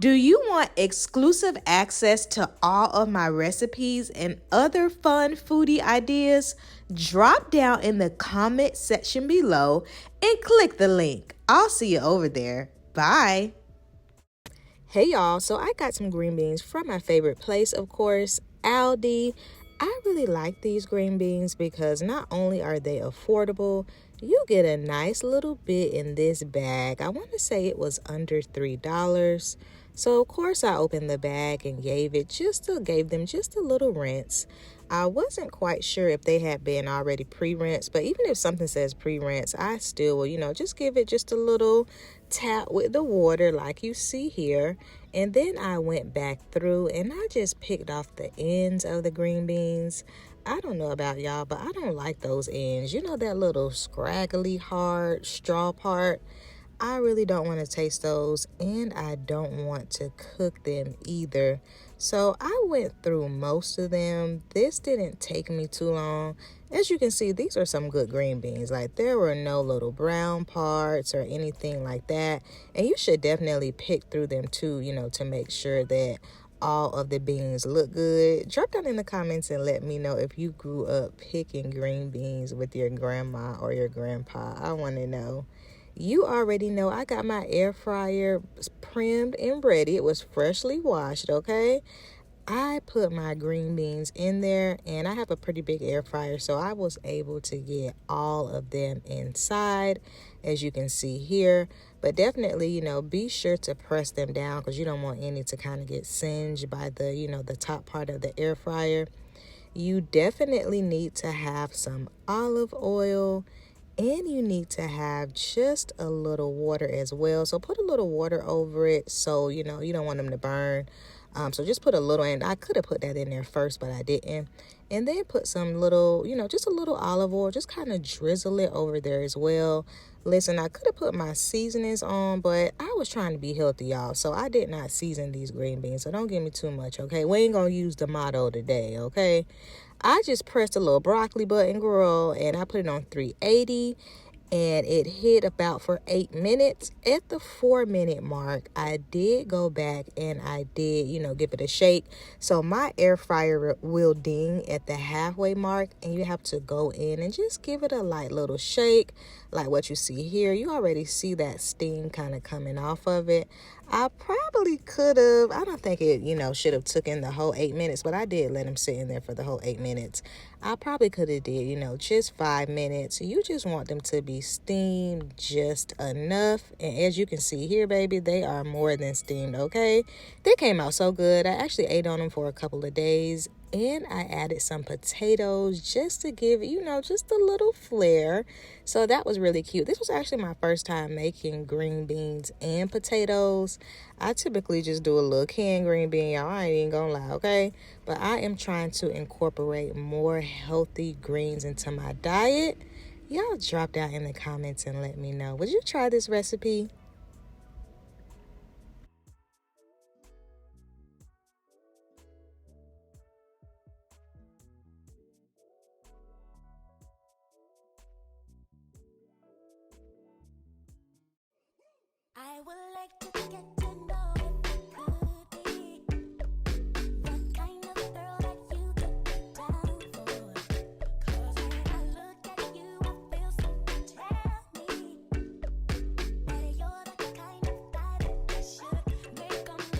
Do you want exclusive access to all of my recipes and other fun foodie ideas? Drop down in the comment section below and click the link. I'll see you over there. Bye. Hey y'all, so I got some green beans from my favorite place, of course, Aldi. I really like these green beans because not only are they affordable, you get a nice little bit in this bag. I want to say it was under $3. So of course I opened the bag and gave them just a little rinse. I wasn't quite sure if they had been already pre-rinsed, but even if something says pre-rinse, I still will, just give it just a little tap with the water like you see here. And then I went back through and I just picked off the ends of the green beans. I don't know about y'all, but I don't like those ends. You know that little scraggly, hard straw part? I really don't want to taste those, and I don't want to cook them either. So I went through most of them. This didn't take me too long. As you can see, these are some good green beans. Like, there were no little brown parts or anything like that. And you should definitely pick through them too, to make sure that all of the beans look good. Drop down in the comments and let me know if you grew up picking green beans with your grandma or your grandpa. I want to know. You already know I got my air fryer primed and ready. It was freshly washed, okay? I put my green beans in there, and I have a pretty big air fryer, so I was able to get all of them inside, as you can see here. But definitely, be sure to press them down because you don't want any to kind of get singed by the, the top part of the air fryer. You definitely need to have some olive oil, and you need to have just a little water as well. So put a little water over it so, you don't want them to burn. So just put a little, and I could have put that in there first, but I didn't. And then put some little, just a little olive oil, just kind of drizzle it over there as well. Listen, I could have put my seasonings on, but I was trying to be healthy, y'all. So I did not season these green beans. So don't give me too much, okay? We ain't going to use the motto today, okay? I just pressed a little broccoli button, girl, and I put it on 380. And it hit about for 8 minutes. At the 4-minute mark, I did go back and I did, give it a shake. So my air fryer will ding at the halfway mark, and you have to go in and just give it a light little shake, like what you see here. You already see that steam kind of coming off of it. I probably could have, I don't think it, should have took in the whole 8 minutes, but I did let them sit in there for the whole 8 minutes. I probably could have did, just 5 minutes. You just want them to be steamed just enough. And as you can see here, baby, they are more than steamed, okay? They came out so good. I actually ate on them for a couple of days. And I added some potatoes just to give it, just a little flair. So that was really cute. This was actually my first time making green beans and potatoes. I typically just do a little canned green bean, y'all. I ain't even gonna lie, okay? But I am trying to incorporate more healthy greens into my diet. Y'all drop down in the comments and let me know. Would you try this recipe?